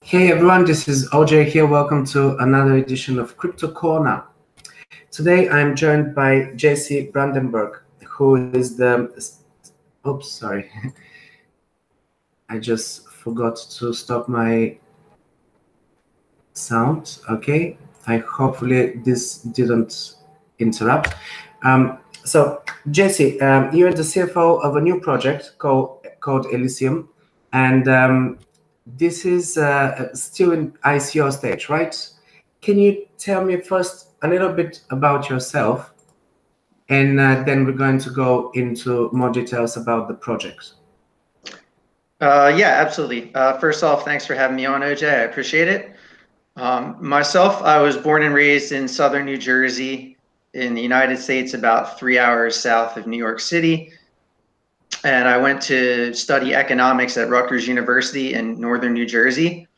Hey everyone, this is OJ here. Welcome to another edition of Crypto Corner. Today I'm joined by Jesse Branderburg, who is the... Oops, sorry. I just forgot to stop my sound. Okay, hopefully this didn't interrupt. So Jesse, you're the CFO of a new project called Elysian, and this is still in ICO stage, right? Can you tell me first a little bit about yourself, and then we're going to go into more details about the project. Yeah, absolutely. First off, thanks for having me on, OJ. I appreciate it. Myself, I was born and raised in southern New Jersey in the United States, about 3 hours south of New York City. And I went to study economics at Rutgers University in northern New Jersey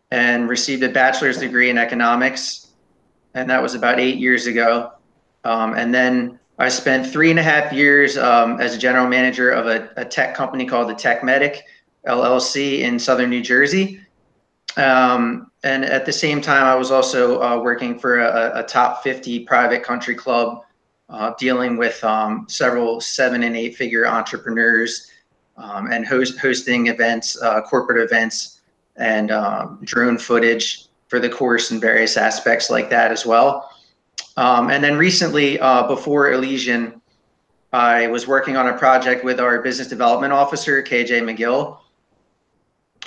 and received a bachelor's degree in economics. And that was about 8 years ago. And then I spent 3.5 years as a general manager of a tech company called the Tech Medic LLC in southern New Jersey. And at the same time, I was also working for a top 50 private country club, dealing with several 7- and 8-figure entrepreneurs, and hosting events, corporate events, and drone footage for the course and various aspects like that as well. And then recently, before Elysian, I was working on a project with our business development officer, KJ McGill,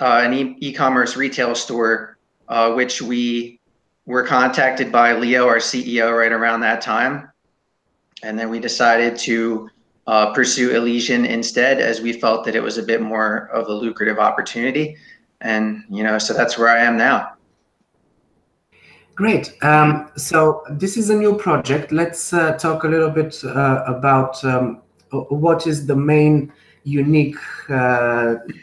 an e-commerce retail store, which we were contacted by Leo, our CEO, right around that time. And then we decided to pursue Elysian instead, as we felt that it was a bit more of a lucrative opportunity. And, so that's where I am now. Great. So this is a new project. Let's talk a little bit about what is the main unique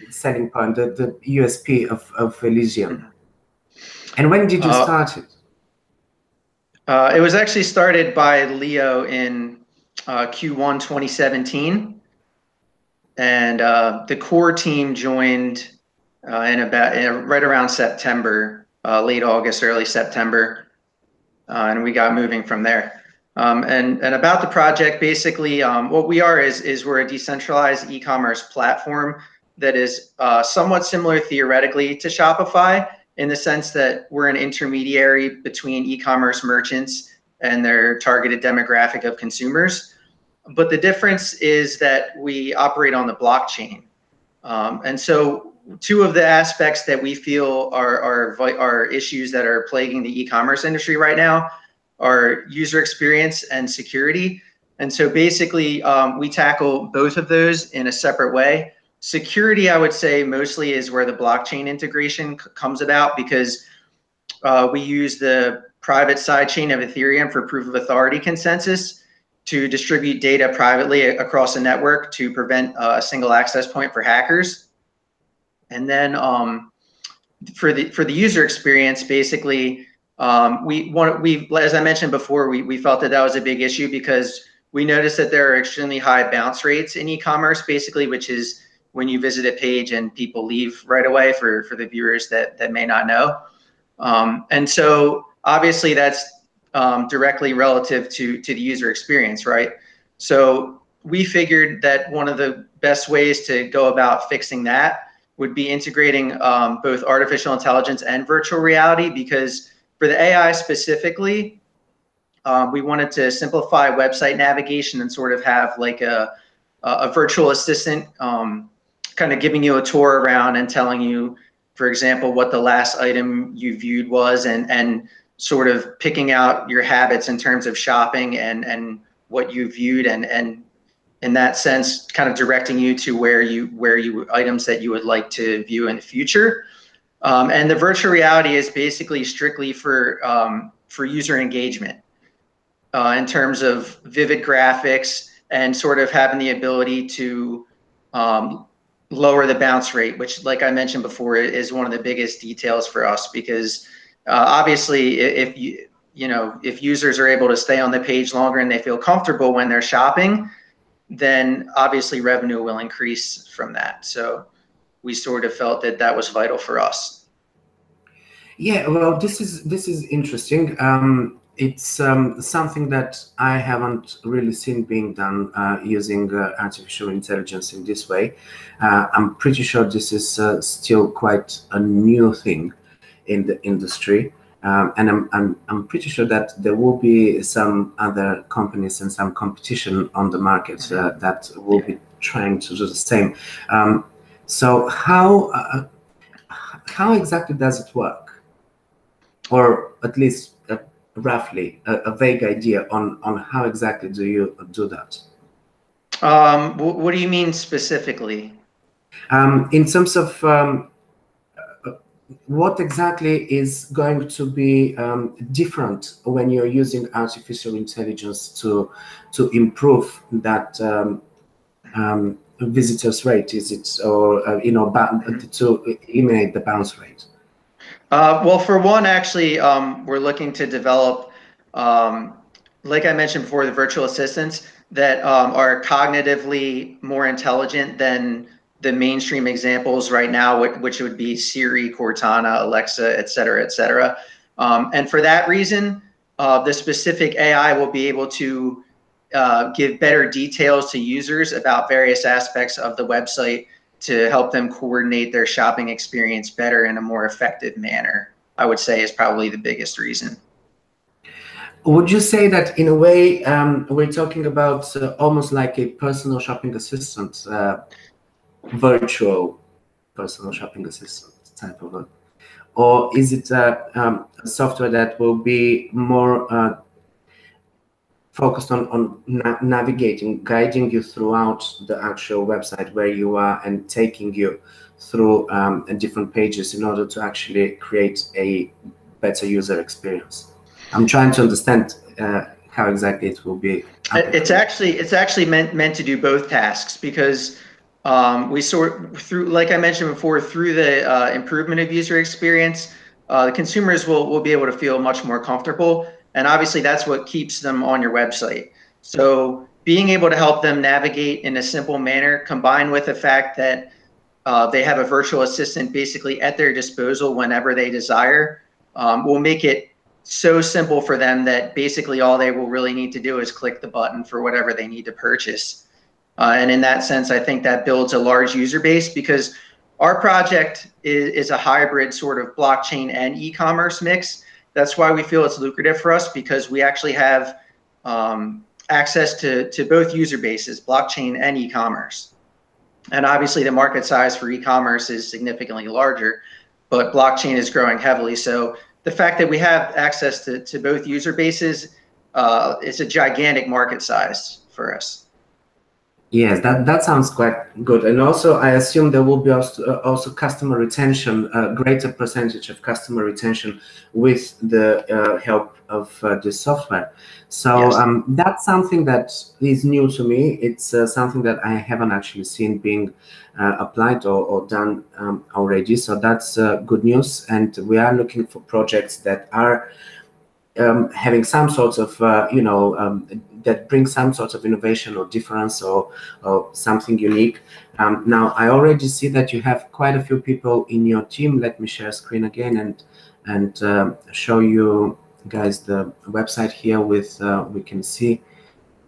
selling point, the USP of Elysian. And when did you start it? It was actually started by Leo in Q1 2017. And the core team joined right around September, late August, early September. And we got moving from there. And about the project, basically, what we are is we're a decentralized e-commerce platform that is somewhat similar theoretically to Shopify, in the sense that we're an intermediary between e-commerce merchants and their targeted demographic of consumers. But the difference is that we operate on the blockchain. And so two of the aspects that we feel are issues that are plaguing the e-commerce industry right now are user experience and security. And so basically, we tackle both of those in a separate way. Security, I would say, mostly is where the blockchain integration comes about, because we use the private sidechain of Ethereum for proof of authority consensus to distribute data privately across a network to prevent a single access point for hackers. And then for the user experience, basically, as I mentioned before, we felt that was a big issue, because we noticed that there are extremely high bounce rates in e-commerce, basically, which is when you visit a page and people leave right away, for the viewers that may not know. And so obviously that's directly relative to the user experience, right? So we figured that one of the best ways to go about fixing that would be integrating both artificial intelligence and virtual reality, because for the AI specifically, we wanted to simplify website navigation and sort of have like a virtual assistant kind of giving you a tour around and telling you, for example, what the last item you viewed was, and sort of picking out your habits in terms of shopping and what you viewed, and in that sense, kind of directing you to where you items that you would like to view in the future. And the virtual reality is basically strictly for user engagement, in terms of vivid graphics and sort of having the ability to lower the bounce rate, which, like I mentioned before, is one of the biggest details for us, because obviously if users are able to stay on the page longer and they feel comfortable when they're shopping, then obviously revenue will increase from that. So we sort of felt that was vital for us. Yeah, well, this is interesting. It's something that I haven't really seen being done using artificial intelligence in this way. I'm pretty sure this is still quite a new thing in the industry, and I'm pretty sure that there will be some other companies and some competition on the market that will be trying to do the same. So how exactly does it work? Or at least roughly a vague idea on how exactly do you do that? What do you mean specifically? In terms of what exactly is going to be different when you're using artificial intelligence to improve that visitors rate? Is it or to eliminate the bounce rate? Well, for one, actually, we're looking to develop, like I mentioned before, the virtual assistants that are cognitively more intelligent than the mainstream examples right now, which would be Siri, Cortana, Alexa, et cetera, et cetera. And for that reason, the specific AI will be able to give better details to users about various aspects of the website to help them coordinate their shopping experience better in a more effective manner, I would say is probably the biggest reason. Would you say that in a way we're talking about almost like a personal shopping assistant, virtual personal shopping assistant type of a, or is it a software that will be more focused on navigating, guiding you throughout the actual website where you are and taking you through different pages in order to actually create a better user experience? I'm trying to understand how exactly it will be applicable. It's actually meant to do both tasks because we sort through, like I mentioned before, through the improvement of user experience, the consumers will be able to feel much more comfortable, and obviously that's what keeps them on your website. So being able to help them navigate in a simple manner, combined with the fact that they have a virtual assistant basically at their disposal whenever they desire, will make it so simple for them that basically all they will really need to do is click the button for whatever they need to purchase. And in that sense, I think that builds a large user base because our project is a hybrid sort of blockchain and e-commerce mix. That's why we feel it's lucrative for us, because we actually have access to both user bases, blockchain and e-commerce. And obviously the market size for e-commerce is significantly larger, but blockchain is growing heavily. So the fact that we have access to both user bases, it's a gigantic market size for us. Yes, that sounds quite good. And also, I assume there will be also customer retention, a greater percentage of customer retention with the help of this software. So Yes. that's something that is new to me. It's something that I haven't actually seen being applied or done already. So that's good news. And we are looking for projects that are having some sorts of, that bring some sort of innovation or difference or something unique. Now, I already see that you have quite a few people in your team. Let me share screen again and show you guys the website here with, we can see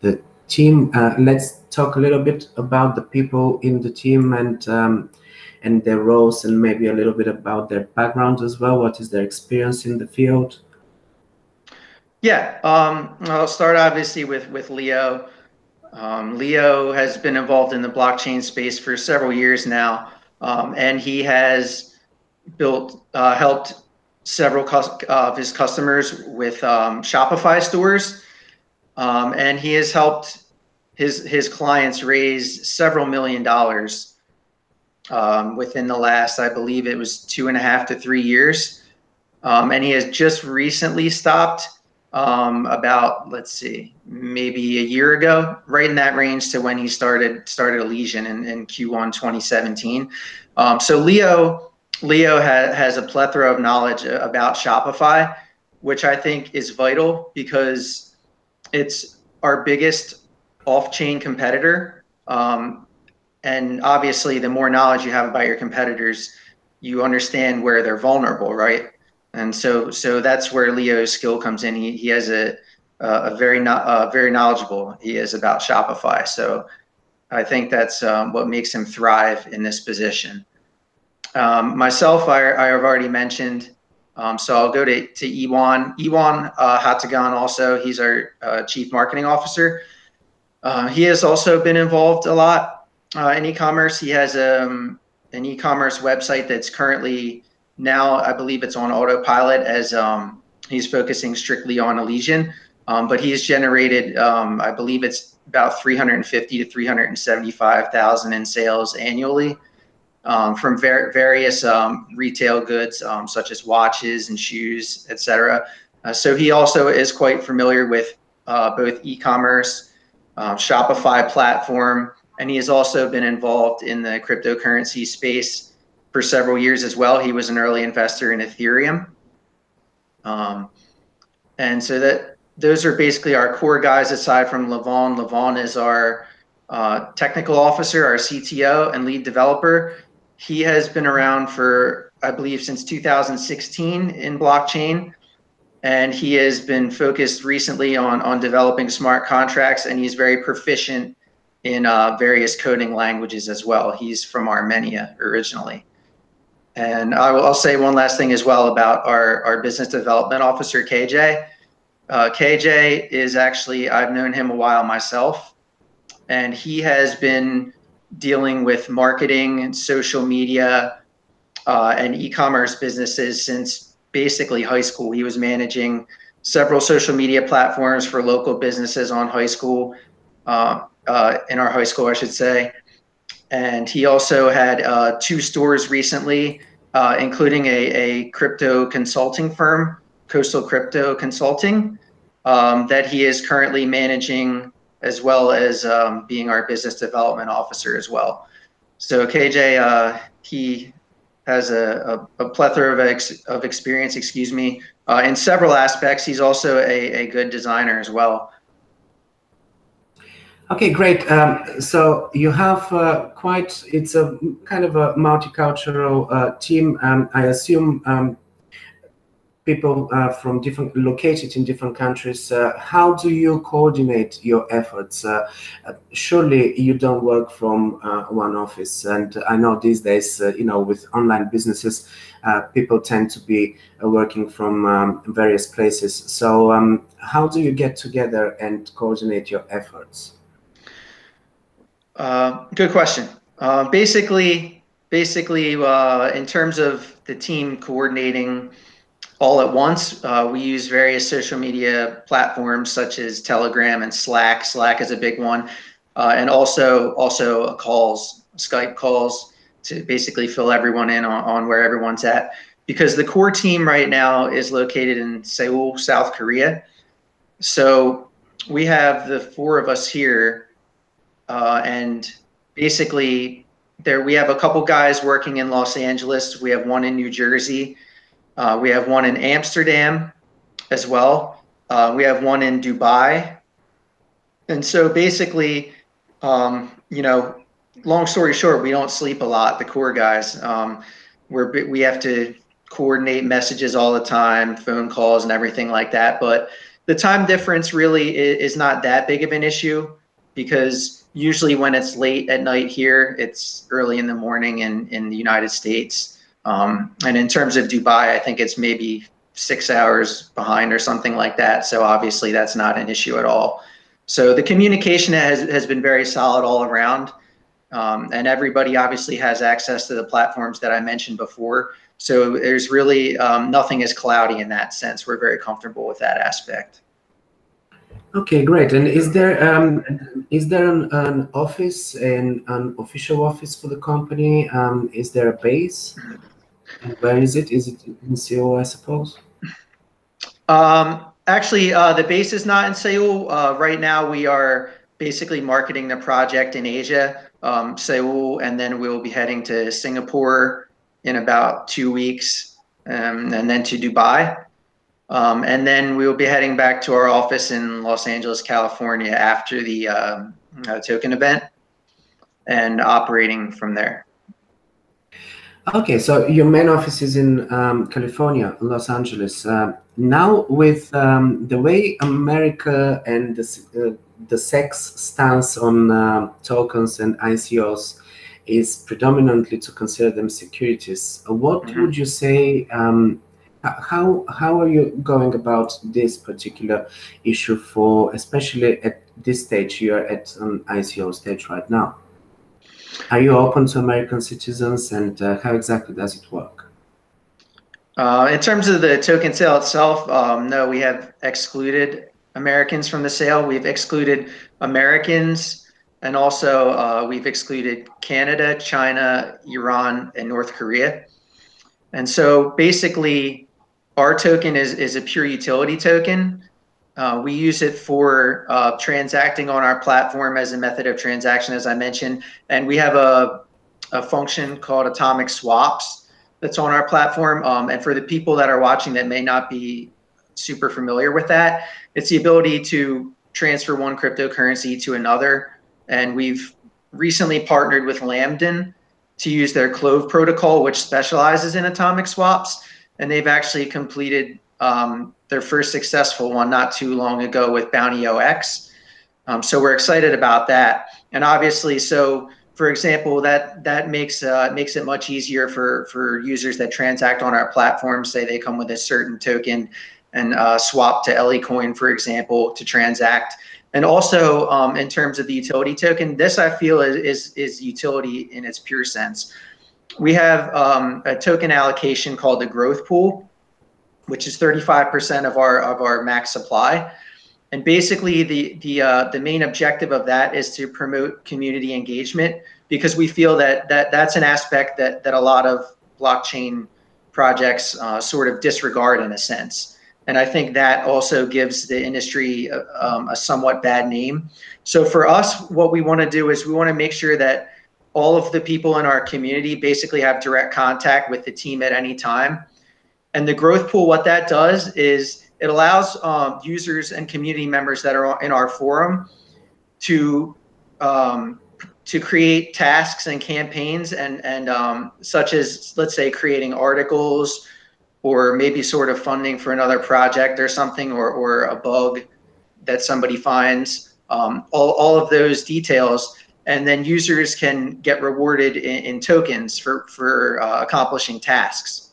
the team. Let's talk a little bit about the people in the team and their roles, and maybe a little bit about their background as well. What is their experience in the field? Yeah, I'll start obviously with Leo. Leo has been involved in the blockchain space for several years now, and he has helped several of his customers with Shopify stores, and he has helped his clients raise several $1 million within the last, I believe it was 2.5 to 3 years, and he has just recently stopped. About, let's see, maybe a year ago, right in that range to when he started Elysian in Q1 2017. So Leo has a plethora of knowledge about Shopify, which I think is vital because it's our biggest off-chain competitor. And obviously, the more knowledge you have about your competitors, you understand where they're vulnerable, right? And so that's where Leo's skill comes in. He has a very knowledgeable he is about Shopify. So I think that's what makes him thrive in this position. Myself, I have already mentioned. So I'll go to Iwan. Iwan Hatagan also, he's our Chief Marketing Officer. He has also been involved a lot in e-commerce. He has an e-commerce website that's currently now, I believe it's on autopilot as he's focusing strictly on Elysian. But he's generated, I believe it's about 350 to 375,000 in sales annually from various retail goods such as watches and shoes, etc. So he also is quite familiar with both e-commerce, Shopify platform, and he has also been involved in the cryptocurrency space for several years as well. He was an early investor in Ethereum. And so those are basically our core guys aside from Levon. Levon is our technical officer, our CTO and lead developer. He has been around for, I believe, since 2016 in blockchain. And he has been focused recently on developing smart contracts, and he's very proficient in various coding languages as well. He's from Armenia originally. And I'll say one last thing as well about our business development officer, KJ. KJ is actually, I've known him a while myself, and he has been dealing with marketing and social media and e-commerce businesses since basically high school. He was managing several social media platforms for local businesses on high school, in our high school, I should say. And he also had 2 stores recently, including a crypto consulting firm, Coastal Crypto Consulting, that he is currently managing, as well as being our business development officer as well. So KJ, he has a plethora of experience, in several aspects. He's also a good designer as well. Okay, great. So you have it's a kind of a multicultural team. I assume people from located in different countries. How do you coordinate your efforts? Surely you don't work from one office. And I know these days, with online businesses, people tend to be working from various places. So how do you get together and coordinate your efforts? Good question. Basically, in terms of the team coordinating all at once, we use various social media platforms such as Telegram and Slack. Slack is a big one, and also calls, Skype calls, to basically fill everyone in on where everyone's at. Because the core team right now is located in Seoul, South Korea. So we have the 4 of us here. And basically we have a couple guys working in Los Angeles. We have one in New Jersey. We have one in Amsterdam as well. We have one in Dubai. And so basically, long story short, we don't sleep a lot, the core guys. We have to coordinate messages all the time, phone calls and everything like that. But the time difference really is not that big of an issue, because usually when it's late at night here, it's early in the morning in the United States. And in terms of Dubai, I think it's maybe 6 hours behind or something like that. So obviously that's not an issue at all. So the communication has been very solid all around. And everybody obviously has access to the platforms that I mentioned before. So there's really nothing is cloudy in that sense. We're very comfortable with that aspect. Okay, great. And is there an office, an official office for the company? Is there a base? And where is it? Is it in Seoul, I suppose? Actually, the base is not in Seoul. Right now, we are basically marketing the project in Asia, Seoul, and then we'll be heading to Singapore in about 2 weeks, and then to Dubai. And then we will be heading back to our office in Los Angeles, California after the token event, and operating from there. Okay, so your main office is in California, Los Angeles. Now, with the way America and the SEC's stance on tokens and ICOs is predominantly to consider them securities, what would you say? How are you going about this particular issue for, especially at this stage? You are at an ICO stage right now. Are you open to American citizens, and how exactly does it work? In terms of the token sale itself, no, we have excluded Americans from the sale. We've excluded Americans, and also we've excluded Canada, China, Iran, and North Korea. And so basically, our token is a pure utility token. We use it for transacting on our platform as a method of transaction, as I mentioned. And we have a function called atomic swaps that's on our platform. And for the people that are watching that may not be super familiar with that, it's the ability to transfer one cryptocurrency to another. And we've recently partnered with Lambda to use their Clove protocol, which specializes in atomic swaps. And they've actually completed their first successful one not too long ago with Bounty OX. So we're excited about that. And obviously, so for example, that makes it much easier for users that transact on our platform. Say they come with a certain token and swap to Elycoin, for example, to transact. And also in terms of the utility token, this I feel is utility in its pure sense. We have a token allocation called the growth pool, which is 35% of our max supply. And basically the main objective of that is to promote community engagement, because we feel that's an aspect that a lot of blockchain projects sort of disregard in a sense. And I think that also gives the industry a somewhat bad name. So for us, what we want to do is we want to make sure that all of the people in our community basically have direct contact with the team at any time. And the growth pool, what that does is it allows users and community members that are in our forum to create tasks and campaigns and such as, let's say, creating articles or maybe sort of funding for another project or something, or a bug that somebody finds, all of those details. And then users can get rewarded in tokens for accomplishing tasks.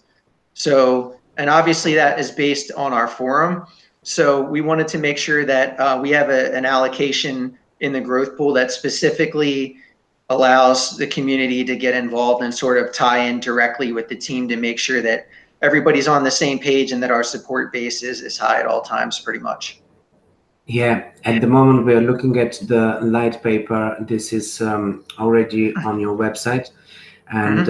So, and obviously that is based on our forum. So we wanted to make sure that we have an allocation in the growth pool that specifically allows the community to get involved and sort of tie in directly with the team to make sure that everybody's on the same page and that our support base is high at all times, pretty much. Yeah, at the moment we're looking at the light paper. This is already on your website. And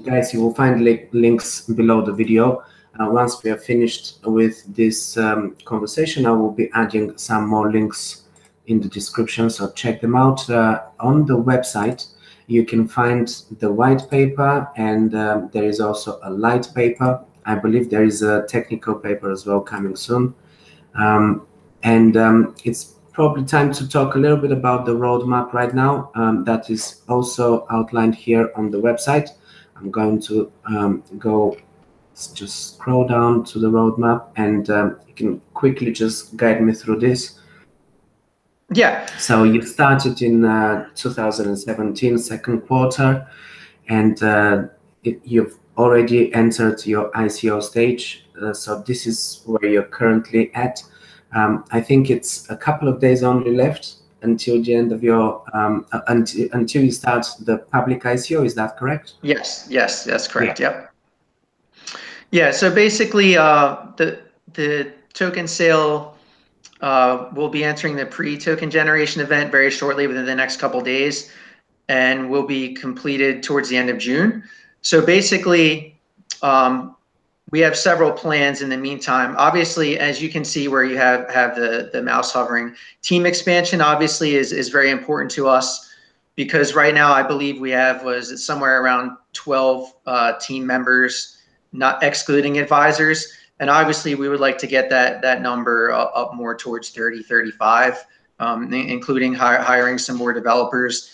guys, you will find links below the video. Once we are finished with this conversation, I will be adding some more links in the description, so check them out. On the website, you can find the white paper, and there is also a light paper. I believe there is a technical paper as well coming soon. It's probably time to talk a little bit about the roadmap right now. That is also outlined here on the website. I'm going to just scroll down to the roadmap, and you can quickly just guide me through this. Yeah. So you started in 2017, second quarter, and you've already entered your ICO stage. So this is where you're currently at. I think it's a couple of days only left until the end of your until you start the public ICO. Is that correct? Yes, that's correct. Yeah. Yep. Yeah. So basically, the token sale we'll be entering the pre-token generation event very shortly, within the next couple of days, and will be completed towards the end of June. So basically, we have several plans in the meantime. Obviously, as you can see where you have the mouse hovering, team expansion obviously is very important to us, because right now I believe we have somewhere around 12 team members, not excluding advisors. And obviously we would like to get that number up more towards 30, 35, including hiring some more developers.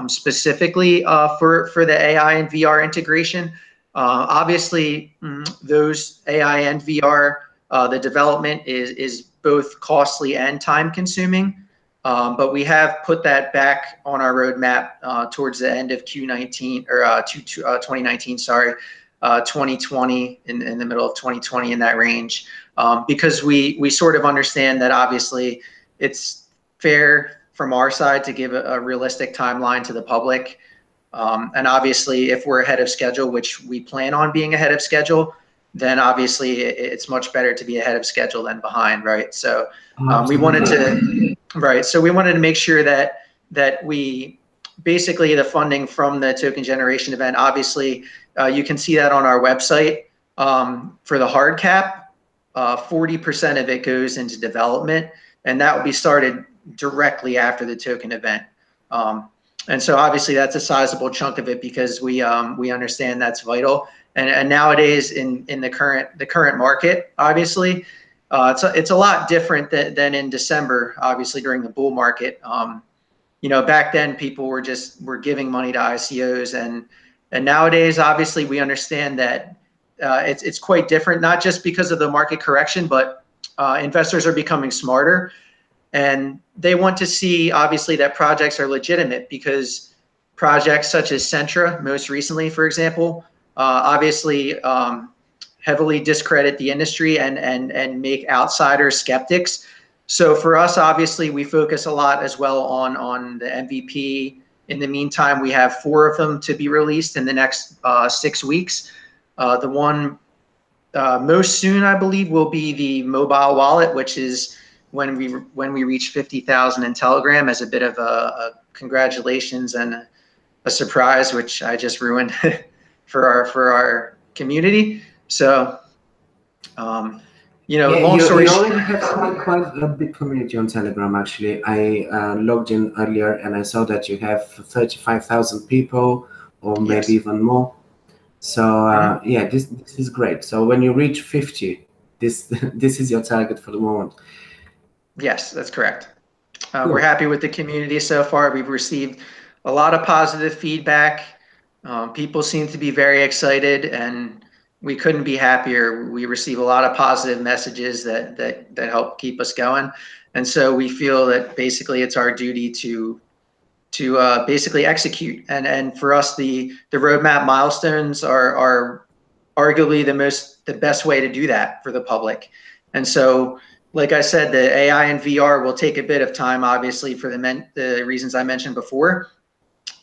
specifically for the AI and VR integration. Obviously, those AI and VR, the development is both costly and time consuming, but we have put that back on our roadmap towards the end of Q19 or 2019, sorry, 2020, in the middle of 2020, in that range, because we sort of understand that obviously it's fair from our side to give a realistic timeline to the public. And obviously, if we're ahead of schedule, which we plan on being ahead of schedule, then obviously it's much better to be ahead of schedule than behind, right? So we wanted to, right? So we wanted to make sure that we basically, the funding from the token generation event, obviously you can see that on our website. For the hard cap, 40% of it goes into development, and that will be started directly after the token event. And so obviously that's a sizable chunk of it, because we understand that's vital. And nowadays in the current market, obviously, it's a lot different than in December, obviously during the bull market. You know, back then people were giving money to ICOs, and nowadays obviously we understand that it's quite different, not just because of the market correction, but investors are becoming smarter. And they want to see, obviously, that projects are legitimate, because projects such as Centra, most recently, for example, obviously heavily discredit the industry and make outsiders skeptics. So for us, obviously, we focus a lot as well on the MVP. In the meantime, we have 4 of them to be released in the next 6 weeks. The one most soon, I believe, will be the mobile wallet, which is when we reach 50,000 in Telegram, as a bit of a congratulations and a surprise, which I just ruined for our community. So, you know, Yeah, long story you short, already have quite a big community on Telegram. Actually, I logged in earlier and I saw that you have 35,000 people, or maybe yes. even more. So yeah, this is great. So when you reach 50, this is your target for the moment. Yes, that's correct. Cool. We're happy with the community so far. We've received a lot of positive feedback. People seem to be very excited, and we couldn't be happier. We receive a lot of positive messages that help keep us going. And so we feel that basically it's our duty to basically execute. And for us, the roadmap milestones are arguably the best way to do that for the public. And so, like I said, the AI and VR will take a bit of time, obviously, for the reasons I mentioned before.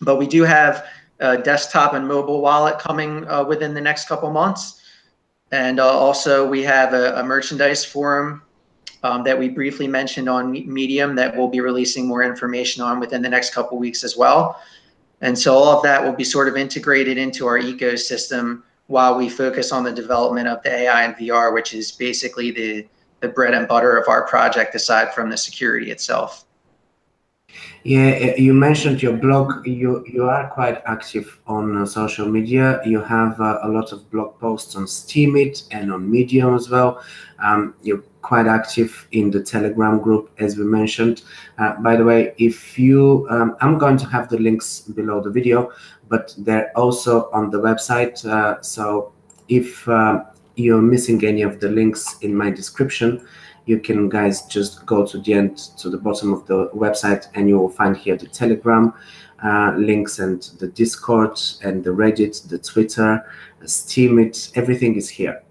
But we do have a desktop and mobile wallet coming within the next couple months. And also we have a merchandise forum that we briefly mentioned on Medium that we'll be releasing more information on within the next couple weeks as well. And so all of that will be sort of integrated into our ecosystem while we focus on the development of the AI and VR, which is basically the bread and butter of our project, aside from the security itself. Yeah, you mentioned your blog. You are quite active on social media. You have a lot of blog posts on Steemit and on Medium as well. You're quite active in the Telegram group, as we mentioned. By the way, if you, I'm going to have the links below the video, but they're also on the website. So if you're missing any of the links in my description, you can guys just go to the end, to the bottom of the website, and you will find here the Telegram links and the Discord and the Reddit, the Twitter, Steemit, everything is here.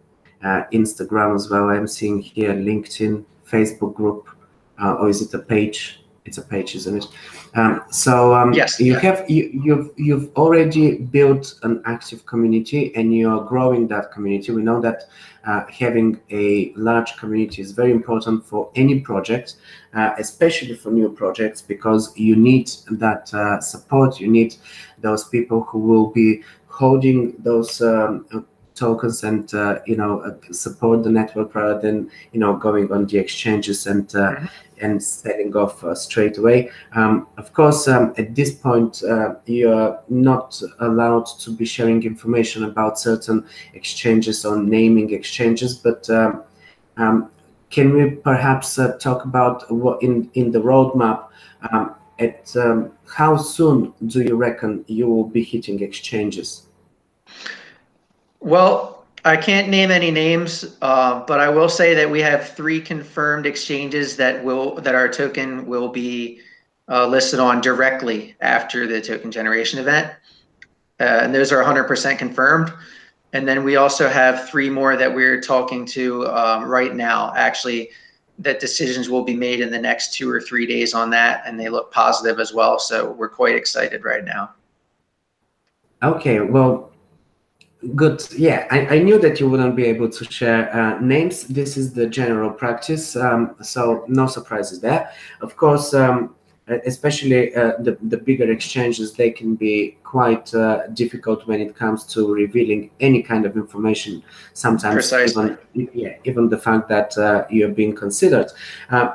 Instagram as well, I'm seeing here, LinkedIn, Facebook group, or is it a page? It's a page, isn't it? Yes. You've already built an active community, and you are growing that community. We know that having a large community is very important for any project, especially for new projects, because you need that support. You need those people who will be holding those tokens and support the network, rather than going on the exchanges and and selling off straight away. Of course, at this point, you are not allowed to be sharing information about certain exchanges or naming exchanges, but can we perhaps talk about what in the roadmap, at how soon do you reckon you will be hitting exchanges? Well, I can't name any names, but I will say that we have 3 confirmed exchanges that our token will be listed on directly after the token generation event, and those are 100% confirmed. And then we also have 3 more that we're talking to right now. Actually, that decisions will be made in the next 2 or 3 days on that, and they look positive as well. So we're quite excited right now. Okay, well, good. Yeah, I knew that you wouldn't be able to share names. This is the general practice, so no surprises there. Of course, especially the bigger exchanges, they can be quite difficult when it comes to revealing any kind of information. Sometimes even the fact that you're being considered.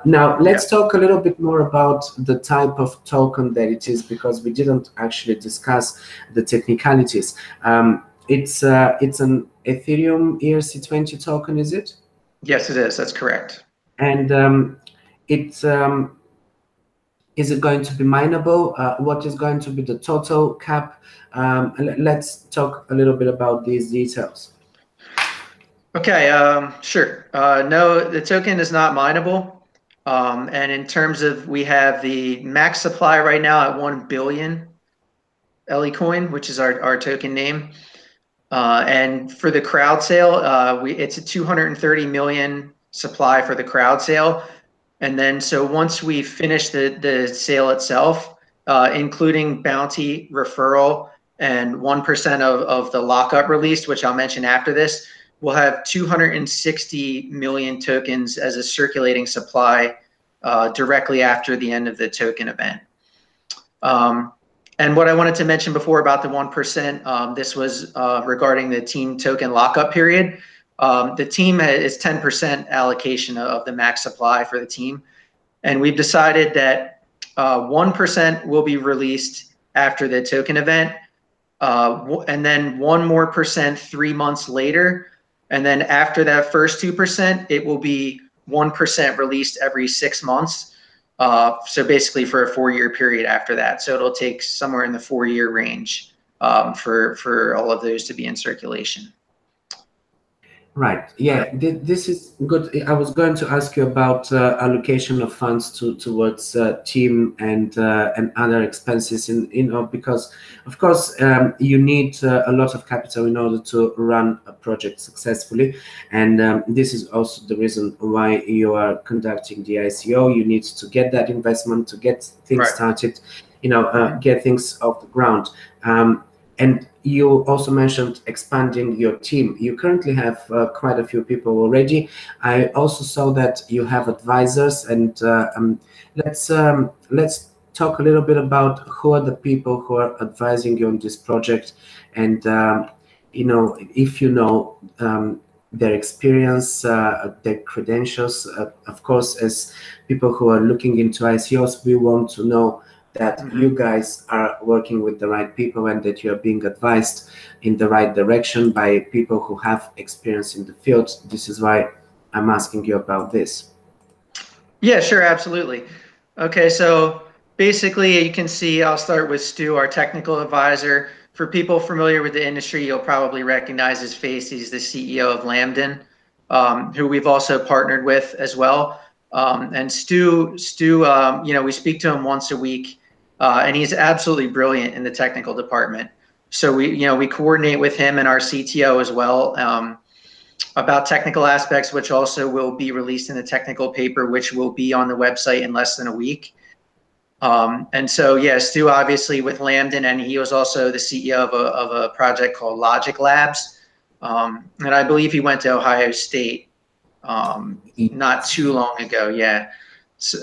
Now, let's talk a little bit more about the type of token that it is, because we didn't actually discuss the technicalities. It's an Ethereum ERC20 token, is it? Yes, it is. That's correct. And is it going to be mineable? What is going to be the total cap? Let's talk a little bit about these details. Okay, sure. No, the token is not mineable. And in terms of, we have the max supply right now at 1 billion Elycoin, which is our token name. And for the crowd sale, it's a 230 million supply for the crowd sale. And then, so once we finish the sale itself, including bounty, referral, and 1% of the lockup release, which I'll mention after this, we'll have 260 million tokens as a circulating supply directly after the end of the token event. And what I wanted to mention before about the 1%, this was regarding the team token lockup period. The team is 10% allocation of the max supply for the team. And we've decided that 1% will be released after the token event, and then 1% more 3 months later. And then after that first 2%, it will be 1% released every 6 months. So basically for a 4-year period after that. So it'll take somewhere in the 4-year range for all of those to be in circulation. Right. Yeah, this is good. I was going to ask you about allocation of funds towards team and other expenses because of course you need a lot of capital in order to run a project successfully, and this is also the reason why you are conducting the ICO. You need to get that investment to get things started, get things off the ground. And you also mentioned expanding your team. You currently have quite a few people already. I also saw that you have advisors, and let's talk a little bit about who are the people who are advising you on this project, and if their experience, their credentials. Of course, as people who are looking into ICOs, we want to know that you guys are working with the right people and that you're being advised in the right direction by people who have experience in the field. This is why I'm asking you about this. Yeah, sure, absolutely. Okay, so basically you can see, I'll start with Stu, our technical advisor. For people familiar with the industry, you'll probably recognize his face. He's the CEO of Lambden, who we've also partnered with as well. And Stu, we speak to him once a week. And he's absolutely brilliant in the technical department. So we coordinate with him and our CTO as well about technical aspects, which also will be released in the technical paper, which will be on the website in less than a week. And so, yeah, Stu obviously with Lambden, and he was also the CEO of a project called Logic Labs. And I believe he went to Ohio State not too long ago. Yeah.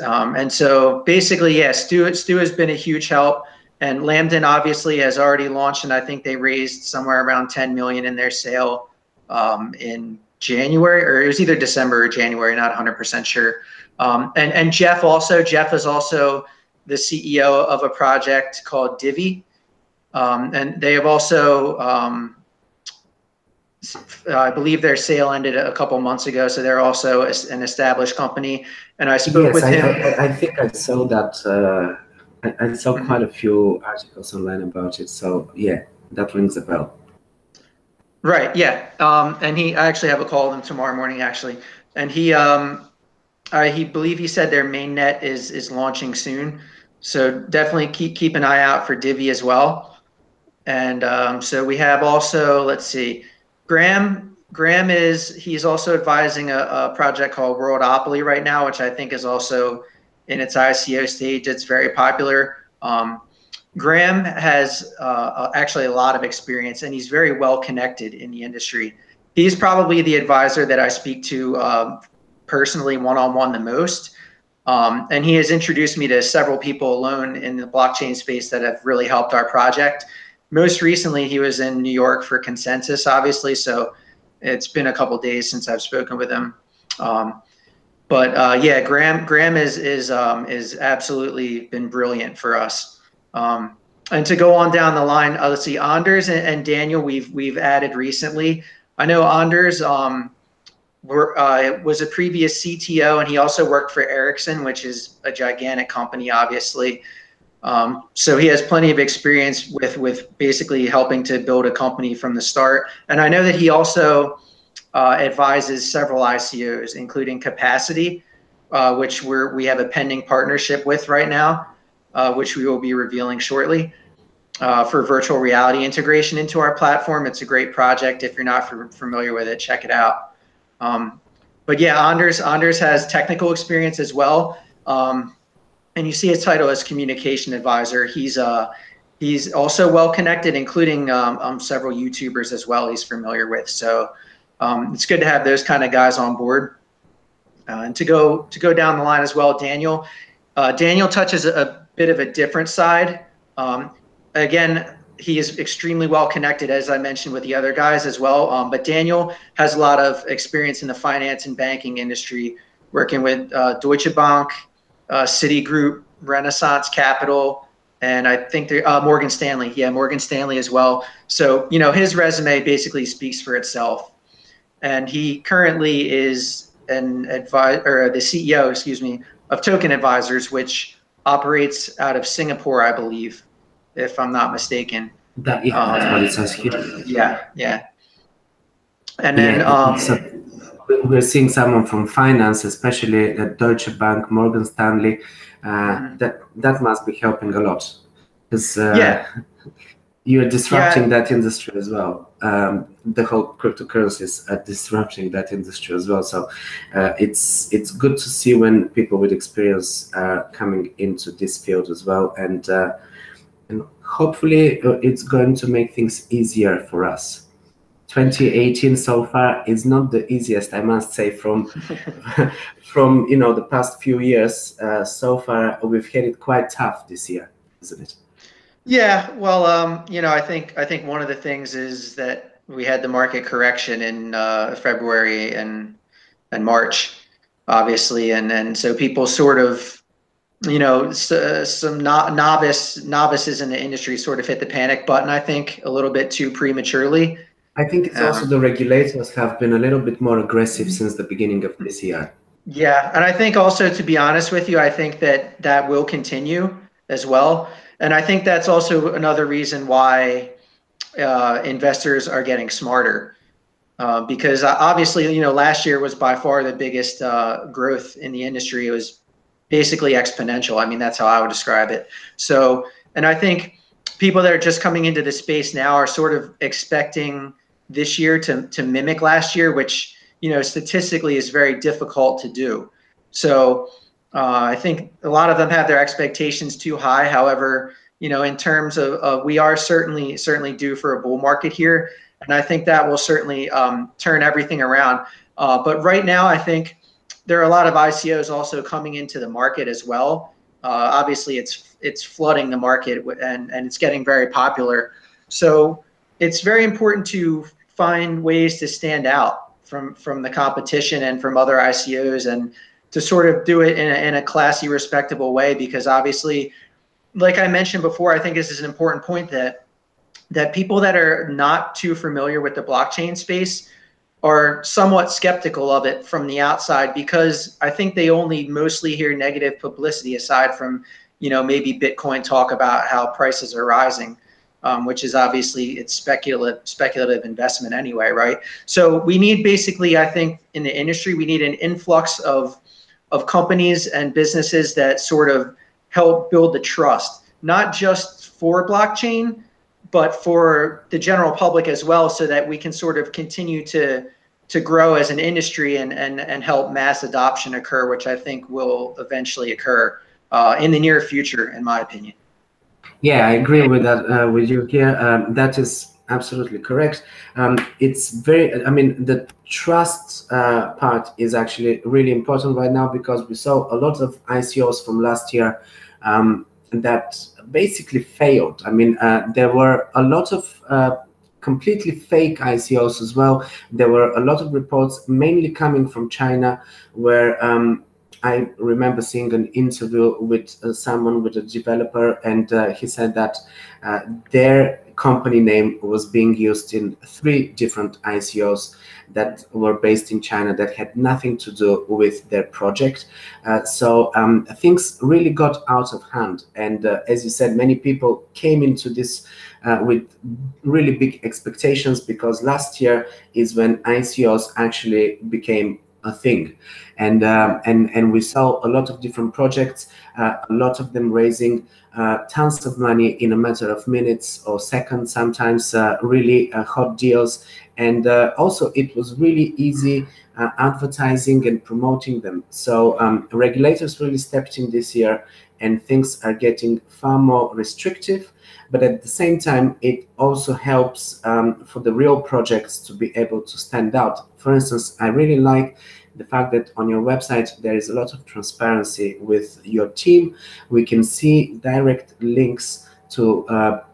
And so basically, yeah, Stu has been a huge help, and Lambden obviously has already launched, and I think they raised somewhere around 10 million in their sale in January, or it was either December or January, not 100% sure. And Jeff is also the CEO of a project called Divi, and they have also I believe their sale ended a couple months ago, so they're also an established company. And I spoke with him. I think I saw that I saw quite a few articles online about it. So yeah, that rings a bell. Right. Yeah. And I actually have a call with him tomorrow morning, actually. And he said their main net is launching soon. So definitely keep an eye out for Divi as well. And so we have also, let's see, Graham. He's also advising a project called Worldopoly right now, which I think is also in its ICO stage. It's very popular. Graham has actually a lot of experience, and he's very well connected in the industry. He's probably the advisor that I speak to personally one-on-one the most. And he has introduced me to several people alone in the blockchain space that have really helped our project. Most recently, he was in New York for Consensus, obviously. So it's been a couple of days since I've spoken with him. Yeah, Graham is absolutely been brilliant for us. And to go on down the line, let's see, Anders and Daniel, we've added recently. I know Anders was a previous CTO, and he also worked for Ericsson, which is a gigantic company, obviously. So he has plenty of experience with basically helping to build a company from the start. And I know that he also advises several ICOs, including Capacity, which we have a pending partnership with right now, which we will be revealing shortly, for virtual reality integration into our platform. It's a great project. If you're not familiar with it, check it out. But yeah, Anders has technical experience as well. And you see his title as communication advisor. He's also well connected, including several YouTubers as well he's familiar with. So it's good to have those kind of guys on board. And to go down the line as well, Daniel touches a bit of a different side. Again, he is extremely well connected, as I mentioned, with the other guys as well. But Daniel has a lot of experience in the finance and banking industry, working with Deutsche Bank, Citigroup, Renaissance Capital, and I think Morgan Stanley. Yeah, Morgan Stanley as well. So, his resume basically speaks for itself. And he currently is the CEO, excuse me, of Token Advisors, which operates out of Singapore, I believe, if I'm not mistaken. That's what it says here. Yeah. And then so we're seeing someone from finance, especially at Deutsche Bank, Morgan Stanley. That must be helping a lot, because you're disrupting that industry as well. The whole cryptocurrencies are disrupting that industry as well. So it's good to see when people with experience are coming into this field as well, and hopefully it's going to make things easier for us. 2018 so far is not the easiest, I must say, from the past few years. So far we've had it quite tough this year, isn't it? Yeah, well, I think one of the things is that we had the market correction in February and March, obviously, and so people sort of, some novices in the industry sort of hit the panic button, I think, a little bit too prematurely. I think it's also the regulators have been a little bit more aggressive since the beginning of this year. Yeah, and I think also, to be honest with you, I think that will continue as well. And I think that's also another reason why investors are getting smarter. Because obviously, last year was by far the biggest growth in the industry. It was basically exponential. I mean, that's how I would describe it. So, and I think people that are just coming into the space now are sort of expecting this year to mimic last year, which, statistically is very difficult to do. So I think a lot of them have their expectations too high. However, in terms of we are certainly due for a bull market here. And I think that will certainly turn everything around. But right now, I think there are a lot of ICOs also coming into the market as well. Obviously, it's flooding the market, and it's getting very popular. So it's very important to find ways to stand out from the competition and from other ICOs, and to sort of do it in a classy, respectable way. Because obviously, like I mentioned before, I think this is an important point, that people that are not too familiar with the blockchain space are somewhat skeptical of it from the outside, because I think they only mostly hear negative publicity, aside from, maybe Bitcoin talk about how prices are rising, which is obviously it's speculative investment anyway, right? So we need basically, I think, in the industry, we need an influx of companies and businesses that sort of help build the trust, not just for blockchain, but for the general public as well, so that we can sort of continue to grow as an industry and help mass adoption occur, which I think will eventually occur in the near future, in my opinion. Yeah, I agree with that, with you here. That is absolutely correct. It's very, I mean, the trust part is actually really important right now, because we saw a lot of ICOs from last year that basically failed. I mean, there were a lot of completely fake ICOs as well. There were a lot of reports, mainly coming from China, where I remember seeing an interview with someone, with a developer, and he said that their company name was being used in 3 different ICOs that were based in China that had nothing to do with their project. So things really got out of hand. And as you said, many people came into this with really big expectations, because last year is when ICOs actually became a thing, and we saw a lot of different projects, a lot of them raising tons of money in a matter of minutes or seconds, sometimes really hot deals, and also it was really easy advertising and promoting them. So regulators really stepped in this year, and things are getting far more restrictive. But at the same time, it also helps for the real projects to be able to stand out. For instance, I really like the fact that on your website there is a lot of transparency with your team. We can see direct links to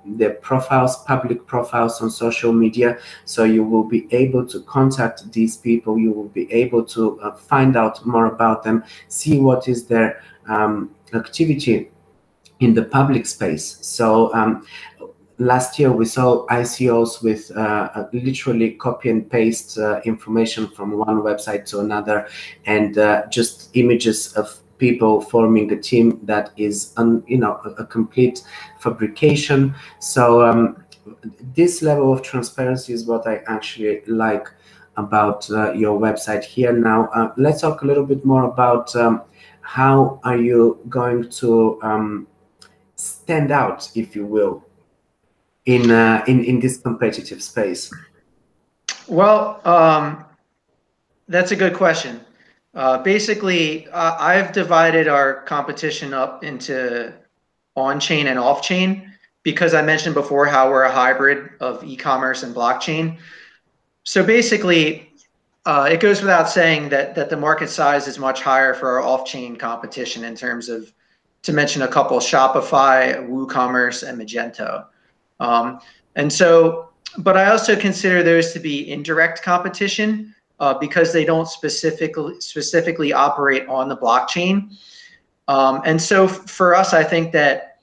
their profiles, public profiles on social media. So you will be able to contact these people. You will be able to find out more about them, see what is their activity in the public space. So last year we saw ICOs with literally copy and paste information from one website to another, and just images of people forming a team that is a complete fabrication. So this level of transparency is what I actually like about your website here. Now let's talk a little bit more about how are you going to stand out, if you will, in this competitive space? Well, that's a good question. Basically, I've divided our competition up into on-chain and off-chain, because I mentioned before how we're a hybrid of e-commerce and blockchain. So basically, it goes without saying that the market size is much higher for our off-chain competition, in terms of, to mention a couple, Shopify, WooCommerce, and Magento. And so, but I also consider those to be indirect competition, because they don't specifically operate on the blockchain. And so for us, I think that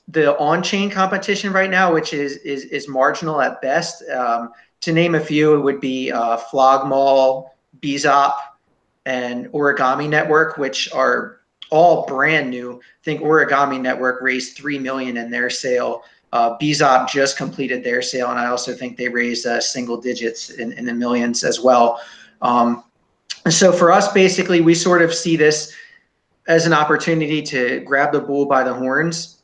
the on-chain competition right now, which is marginal at best, to name a few, it would be Flogmall, Bzop, and Origami Network, which are all brand new. I think Origami Network raised $3 million in their sale. Bzop just completed their sale, and I also think they raised single digits in the millions as well. So for us, basically, we sort of see this as an opportunity to grab the bull by the horns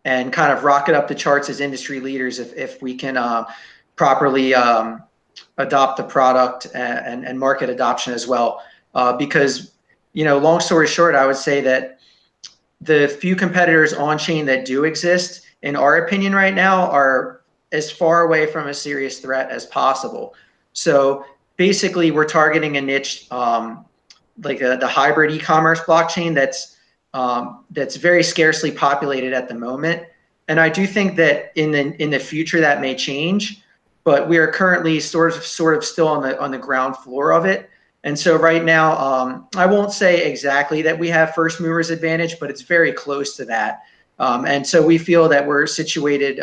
and kind of rocket up the charts as industry leaders if we can properly adopt the product and market adoption as well. Because, long story short, I would say that the few competitors on chain that do exist, in our opinion right now, are as far away from a serious threat as possible. So basically, we're targeting a niche like the hybrid e-commerce blockchain that's very scarcely populated at the moment. And I do think that in the future that may change, but we are currently sort of still on the ground floor of it. And so right now, I won't say exactly that we have first movers advantage, but it's very close to that. And so we feel that we're situated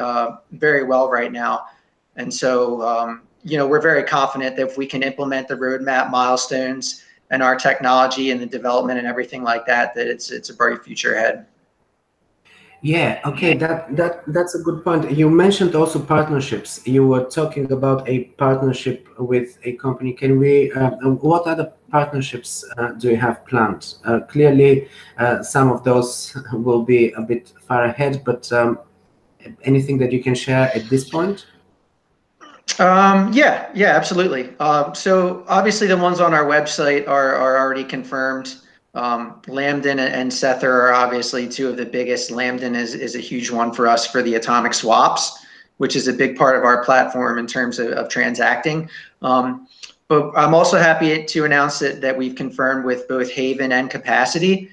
very well right now. And so, we're very confident that if we can implement the roadmap milestones and our technology and the development and everything like that, that it's a bright future ahead. Yeah, okay, that's a good point. You mentioned also partnerships. You were talking about a partnership with a company. Can we, what other partnerships do you have planned? Clearly, some of those will be a bit far ahead, but anything that you can share at this point? Yeah, absolutely. So obviously the ones on our website are already confirmed. Lambden and Sether are obviously two of the biggest. Lambden is a huge one for us for the atomic swaps, which is a big part of our platform in terms of transacting. But I'm also happy to announce that we've confirmed with both Haven and Capacity.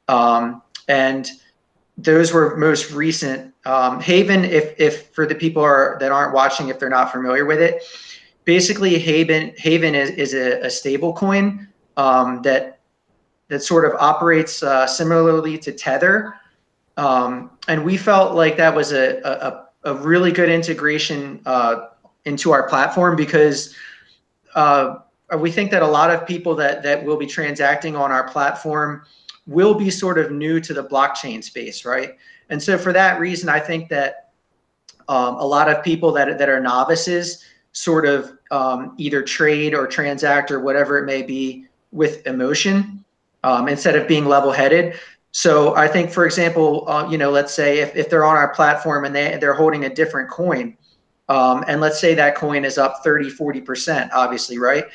And those were most recent. Haven, if for the people that aren't watching, if they're not familiar with it, basically Haven is a stable coin that sort of operates similarly to Tether. And we felt like that was a really good integration into our platform because we think that a lot of people that will be transacting on our platform will be sort of new to the blockchain space, right? And so for that reason, I think that a lot of people that are novices sort of either trade or transact or whatever it may be with emotion instead of being level-headed. So I think, for example, let's say if they're on our platform and they're holding a different coin, and let's say that coin is up 30, 40%, obviously, right?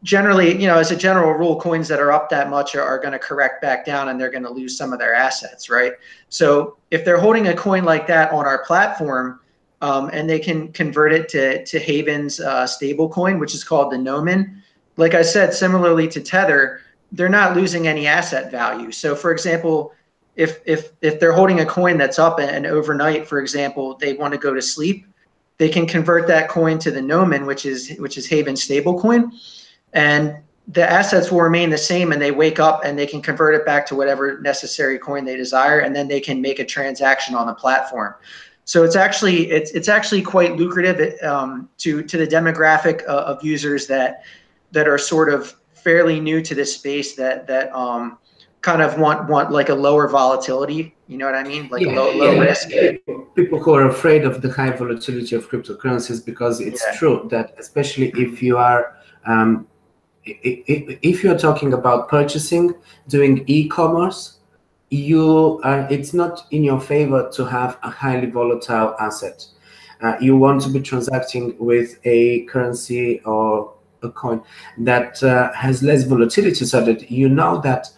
Generally, as a general rule, coins that are up that much are going to correct back down and they're going to lose some of their assets, right? So if they're holding a coin like that on our platform and they can convert it to Haven's stable coin, which is called the Nomen, like I said, similarly to Tether, they're not losing any asset value. So for example, if they're holding a coin that's up and overnight, for example, they want to go to sleep, they can convert that coin to the Nomen, which is Haven's stable coin. And the assets will remain the same and they wake up and they can convert it back to whatever necessary coin they desire, and then they can make a transaction on the platform. So it's actually quite lucrative to the demographic of users that are sort of fairly new to this space that kind of want like a lower volatility. You know what I mean? Like low risk. People who are afraid of the high volatility of cryptocurrencies, because it's true that especially if you are if you're talking about purchasing, doing e-commerce, it's not in your favor to have a highly volatile asset. You want to be transacting with a currency or a coin that has less volatility, so that you know that,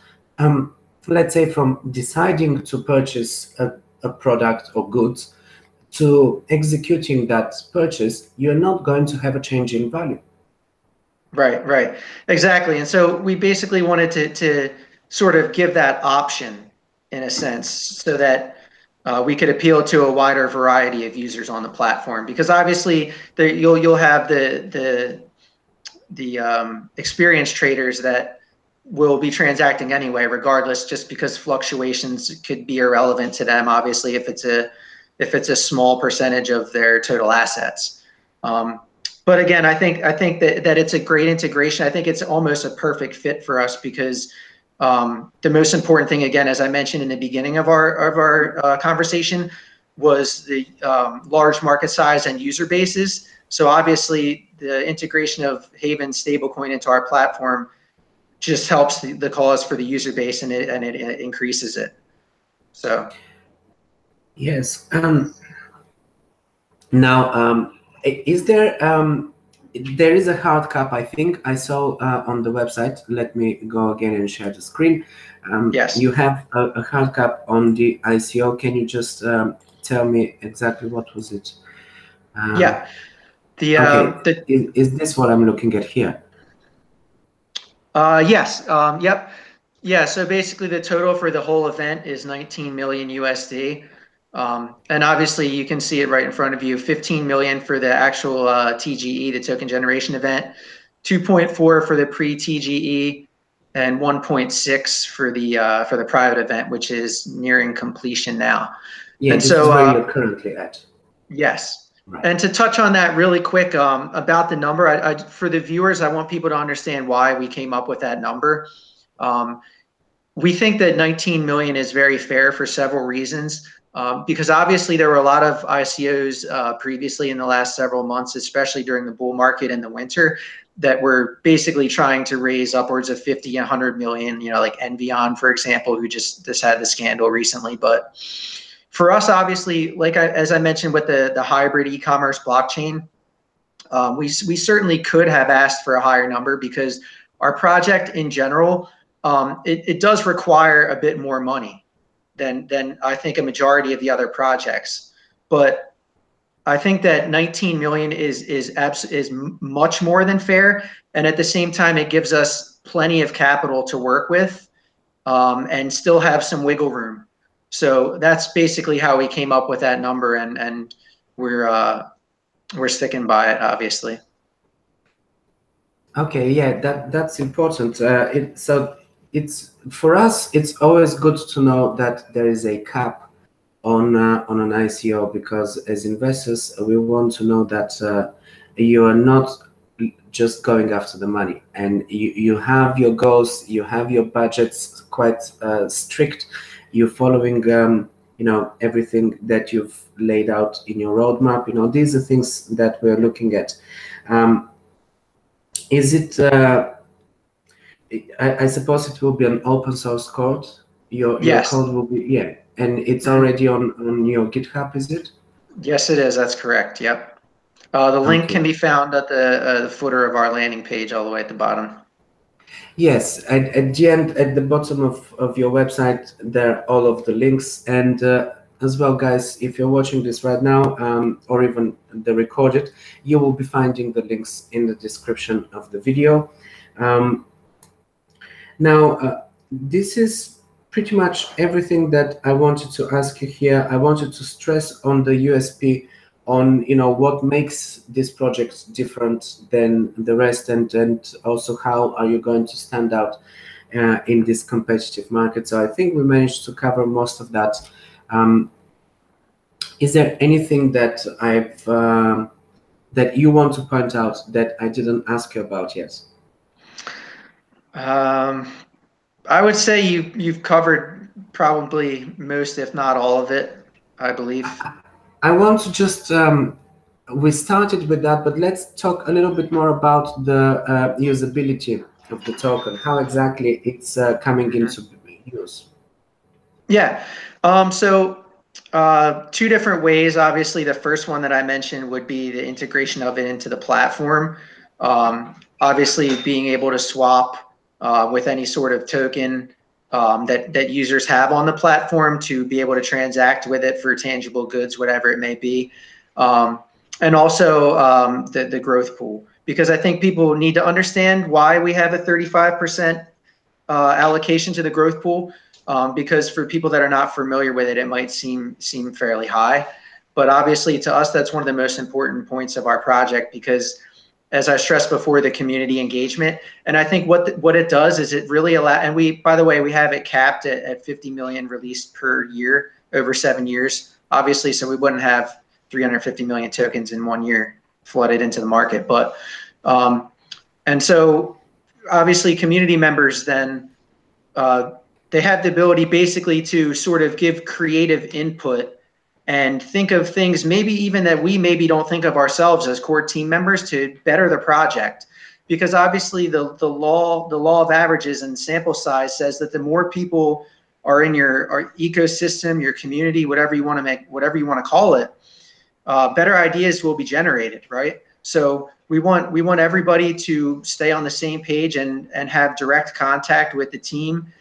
let's say, from deciding to purchase a product or goods to executing that purchase, you're not going to have a change in value. Right, exactly. And so we basically wanted to sort of give that option in a sense so that we could appeal to a wider variety of users on the platform, because obviously you'll have the experienced traders that will be transacting anyway, regardless, just because fluctuations could be irrelevant to them, obviously, if it's a small percentage of their total assets. But again, I think that it's a great integration. I think it's almost a perfect fit for us because the most important thing, again, as I mentioned in the beginning of our conversation, was the large market size and user bases. So obviously, the integration of Haven stablecoin into our platform just helps the cause for the user base, and it increases it. So yes. Now, is there there is a hard cap, I think I saw on the website. Let me go again and share the screen. Yes, you have a hard cap on the ICO. Can you just tell me exactly what was it? Yeah. Okay. Is this what I'm looking at here? Yes. Yep. Yeah. So basically, the total for the whole event is 19 million USD. And obviously, you can see it right in front of you. 15 million for the actual TGE, the token generation event, 2.4 for the pre-TGE, and 1.6 for the private event, which is nearing completion now. Yeah, and this so is where you're currently at. Yes. Right. And to touch on that really quick about the number, for the viewers, I want people to understand why we came up with that number. We think that 19 million is very fair for several reasons. because obviously there were a lot of ICOs previously in the last several months, especially during the bull market in the winter, that were basically trying to raise upwards of 50 and 100 million, you know, like Envion, for example, who just had the scandal recently. But for us, obviously, as I mentioned with the hybrid e-commerce blockchain, we certainly could have asked for a higher number because our project in general, it does require a bit more money than I think a majority of the other projects. But I think that 19 million is much more than fair, and at the same time, it gives us plenty of capital to work with, and still have some wiggle room. So that's basically how we came up with that number, and we're sticking by it, obviously. Okay, yeah, that's important. So it's for us. It's always good to know that there is a cap on an ICO, because as investors, we want to know that you are not just going after the money, and you have your goals, you have your budgets quite strict. You're following, you know, everything that you've laid out in your roadmap. You know, these are things that we're looking at. Is it? I suppose it will be an open source code. Your code will be, yeah, and it's already on your GitHub, is it? Yes, it is. That's correct. Yep. The link can be found at the footer of our landing page, all the way at the bottom. Yes, at the end, at the bottom of your website, there are all of the links. And as well, guys, if you're watching this right now, or even the recorded, you will be finding the links in the description of the video. Now, this is pretty much everything that I wanted to ask you here. I wanted to stress on the USP, on, you know, what makes this project different than the rest, and also how are you going to stand out in this competitive market. So I think we managed to cover most of that. Is there anything that that you want to point out that I didn't ask you about yet? I would say you've covered probably most, if not all of it, I believe. I want to just, we started with that, but let's talk a little bit more about the usability of the token, how exactly it's coming into use. Yeah, so two different ways. Obviously, the first one that I mentioned would be the integration of it into the platform. Obviously, being able to swap with any sort of token that users have on the platform, to be able to transact with it for tangible goods, whatever it may be. And also the growth pool, because I think people need to understand why we have a 35% allocation to the growth pool, because for people that are not familiar with it, it might seem fairly high. But obviously to us, that's one of the most important points of our project, because as I stressed before, the community engagement. And I think what it does is it really allows, and we, by the way, we have it capped at 50 million released per year over 7 years, obviously, so we wouldn't have 350 million tokens in 1 year flooded into the market. But and so obviously community members then they have the ability basically to sort of give creative input and think of things maybe even that we maybe don't think of ourselves as core team members, to better the project. Because obviously the law of averages and sample size says that the more people are in your ecosystem, your community, whatever you want to call it, better ideas will be generated, right? So we want everybody to stay on the same page and have direct contact with the team,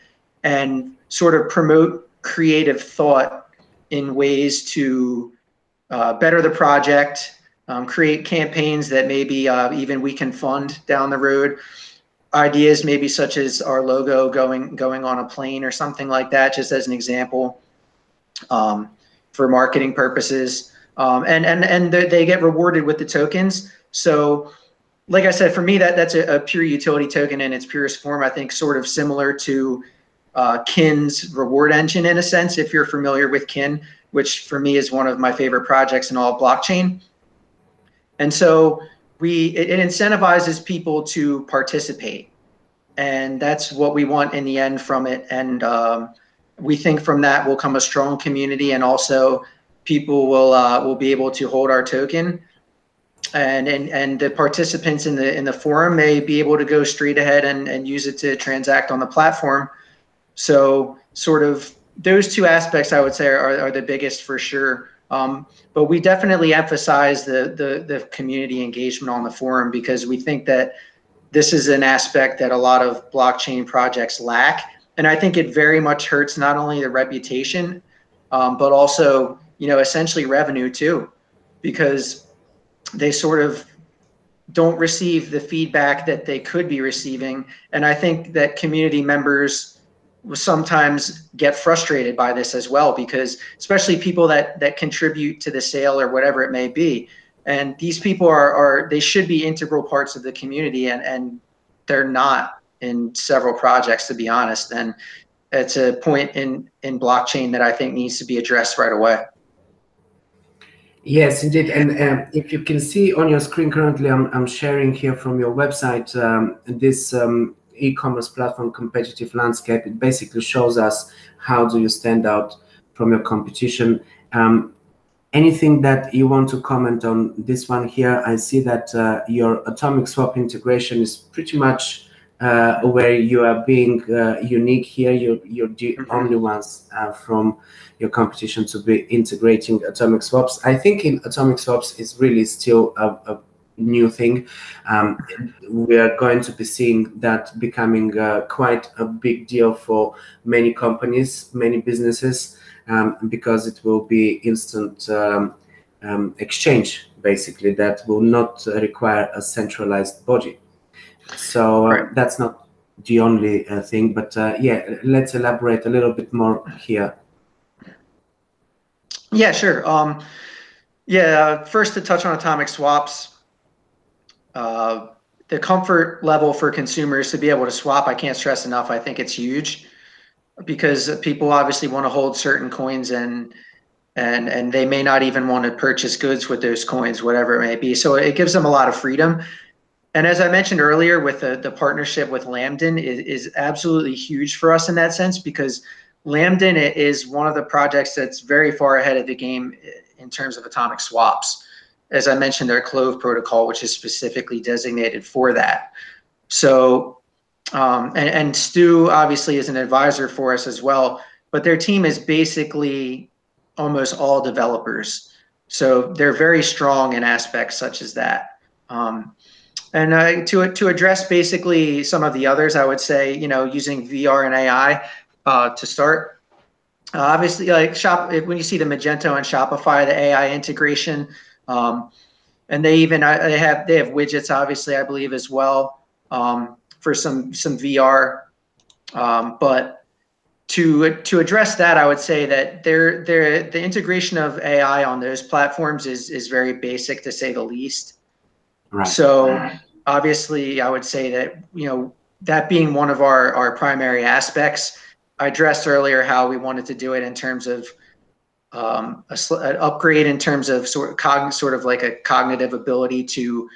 and sort of promote creative thought in ways to better the project, create campaigns that maybe even we can fund down the road. Ideas maybe such as our logo going on a plane or something like that, just as an example, for marketing purposes. And they get rewarded with the tokens. So like I said, for me, that's a pure utility token in its purest form. I think sort of similar to Kin's reward engine in a sense, if you're familiar with Kin, which for me is one of my favorite projects in all of blockchain. And so it incentivizes people to participate, and that's what we want in the end from it. And we think from that will come a strong community, and also people will be able to hold our token, and the participants in the forum may be able to go straight ahead and use it to transact on the platform. So sort of those two aspects, I would say, are the biggest for sure. But we definitely emphasize the community engagement on the forum, because we think that this is an aspect that a lot of blockchain projects lack. And I think it very much hurts not only the reputation, but also, essentially revenue too, because they sort of don't receive the feedback that they could be receiving. And I think that community members sometimes get frustrated by this as well, because especially people that contribute to the sale or whatever it may be. And these people they should be integral parts of the community, and they're not in several projects, to be honest. And it's a point in blockchain that I think needs to be addressed right away. Yes, indeed. And if you can see on your screen currently, I'm sharing here from your website this e-commerce platform competitive landscape. It basically shows us how do you stand out from your competition. Anything that you want to comment on this one here? I see that your atomic swap integration is pretty much where you are being unique here. You're the only ones from your competition to be integrating atomic swaps. I think in atomic swaps is really still a new thing. We are going to be seeing that becoming quite a big deal for many companies, many businesses, because it will be instant exchange, basically, that will not require a centralized body. So that's not the only thing, but yeah, let's elaborate a little bit more here. Yeah, sure. First to touch on atomic swaps, the comfort level for consumers to be able to swap, I can't stress enough. I think it's huge, because people obviously want to hold certain coins, and they may not even want to purchase goods with those coins, whatever it may be. So it gives them a lot of freedom. And as I mentioned earlier, with the partnership with Lambden is absolutely huge for us in that sense, because Lambden is one of the projects that's very far ahead of the game in terms of atomic swaps. As I mentioned, their Clove protocol, which is specifically designated for that. So, and Stu obviously is an advisor for us as well, but their team is basically almost all developers. So they're very strong in aspects such as that. And to address basically some of the others, I would say, using VR and AI to start. Obviously, like when you see the Magento and Shopify, the AI integration, and they have widgets, obviously, I believe as well, for some VR. But to address that, I would say that the integration of AI on those platforms is very basic, to say the least. Right. So obviously, I would say that, that being one of our primary aspects, I addressed earlier how we wanted to do it in terms of an upgrade in terms of sort of like a cognitive ability to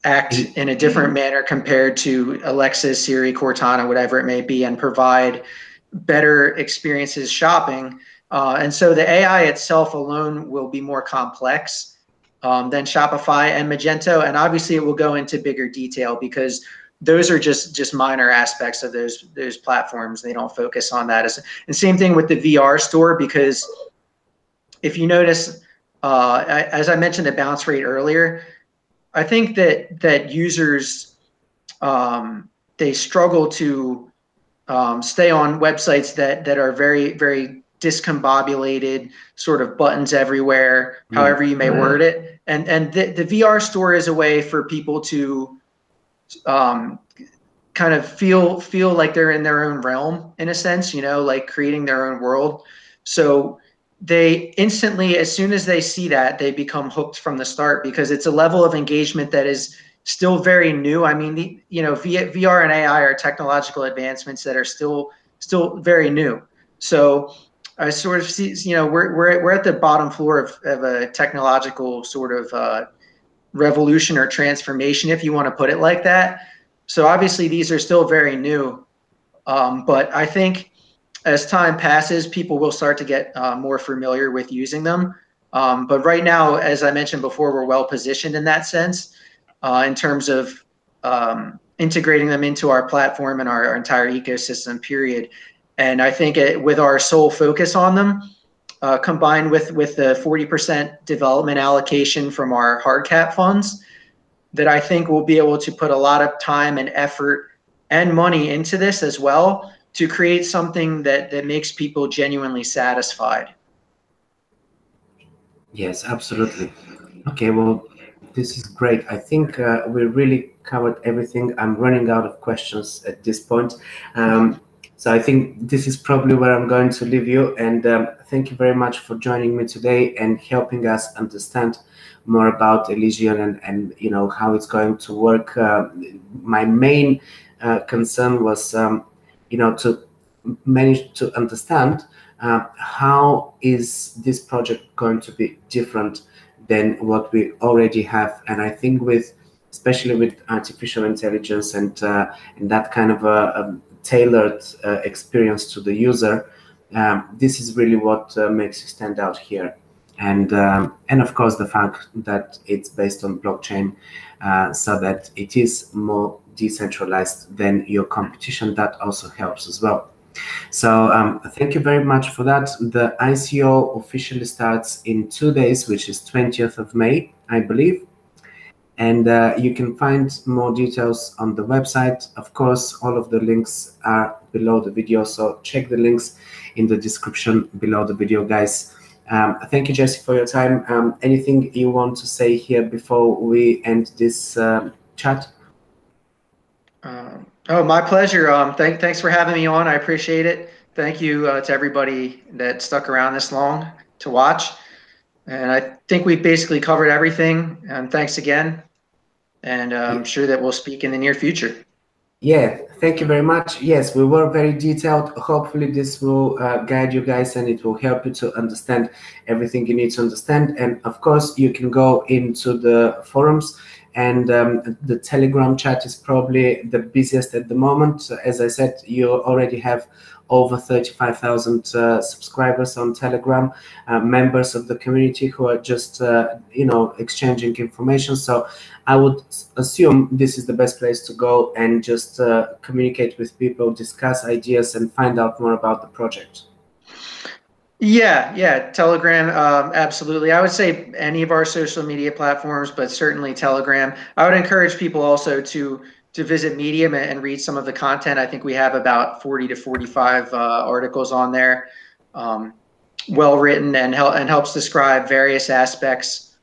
act in a different manner compared to Alexa, Siri, Cortana, whatever it may be, and provide better experiences shopping. And so the AI itself alone will be more complex than Shopify and Magento. And obviously it will go into bigger detail, because those are just minor aspects of those platforms. They don't focus on that. And same thing with the VR store, because if you notice, as I mentioned the bounce rate earlier, I think that users, they struggle to stay on websites that are very, very discombobulated, sort of buttons everywhere, however you may word it. And the VR store is a way for people to kind of feel like they're in their own realm, in a sense, like creating their own world. So they instantly, as soon as they see that, they become hooked from the start, because it's a level of engagement that is still very new. I mean, VR and AI are technological advancements that are still very new. So I sort of see, we're at the bottom floor of a technological sort of revolution or transformation, if you want to put it like that. So obviously these are still very new. But I think as time passes, people will start to get more familiar with using them. But right now, as I mentioned before, we're well positioned in that sense in terms of integrating them into our platform and our entire ecosystem, period. And I think with our sole focus on them, combined with the 40% development allocation from our hard cap funds, that I think we'll be able to put a lot of time and effort and money into this as well to create something that makes people genuinely satisfied. Yes, absolutely. Okay, well, this is great. I think we really covered everything. I'm running out of questions at this point. So I think this is probably where I'm going to leave you. And thank you very much for joining me today and helping us understand more about Elysian and you know how it's going to work. My main concern was you know to manage to understand how is this project going to be different than what we already have. And I think with especially with artificial intelligence and that kind of a tailored experience to the user, this is really what makes you stand out here. And of course the fact that it's based on blockchain, so that it is more decentralized than your competition, that also helps as well. So thank you very much for that. The ICO officially starts in 2 days, which is 20th of May, I believe. And you can find more details on the website. Of course, all of the links are below the video, so check the links in the description below the video, guys. Thank you, Jesse, for your time. Anything you want to say here before we end this chat? Oh, my pleasure. Thanks for having me on. I appreciate it. Thank you to everybody that stuck around this long to watch. And I think we've basically covered everything. And thanks again. And I'm sure that we'll speak in the near future. Yeah, thank you very much. Yes, we were very detailed. Hopefully this will guide you guys and it will help you to understand everything you need to understand. And of course, you can go into the forums, and the Telegram chat is probably the busiest at the moment. As I said, you already have over 35,000 subscribers on Telegram, members of the community who are just you know, exchanging information. So I would assume this is the best place to go and just communicate with people, discuss ideas, and find out more about the project. Yeah, Telegram, absolutely. I would say any of our social media platforms, but certainly Telegram. I would encourage people also to visit Medium and read some of the content. I think we have about 40 to 45 articles on there, well written, and helps describe various aspects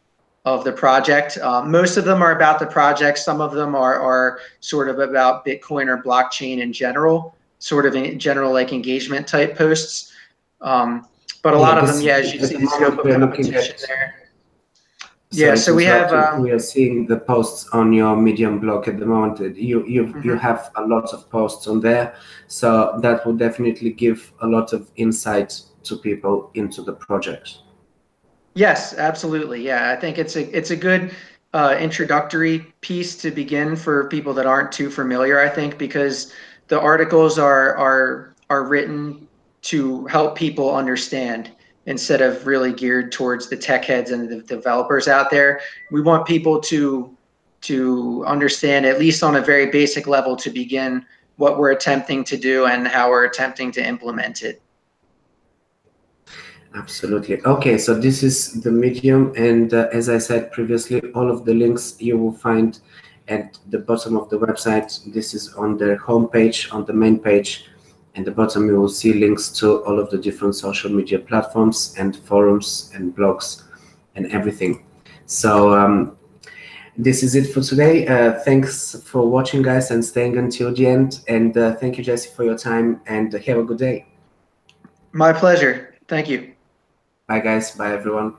of the project. Most of them are about the project. Some of them are sort of about Bitcoin or blockchain in general, sort of in general like engagement type posts. But a lot of them, yeah, as you see the scope of competition there. Yeah, so we have. We are seeing the posts on your Medium blog at the moment. You have a lot of posts on there, so that will definitely give a lot of insight to people into the project. Yes, absolutely. Yeah, I think it's a good introductory piece to begin for people that aren't too familiar. I think because the articles are written to help people understand instead of really geared towards the tech heads and the developers out there. We want people to understand, at least on a very basic level, to begin what we're attempting to do and how we're attempting to implement it. Absolutely. Okay, so this is the Medium, and as I said previously, all of the links you will find at the bottom of the website. This is on their homepage, on the main page. At the bottom, you will see links to all of the different social media platforms and forums and blogs and everything. So this is it for today. Thanks for watching, guys, and staying until the end. And thank you, Jesse, for your time, and have a good day. My pleasure. Thank you. Bye, guys. Bye, everyone.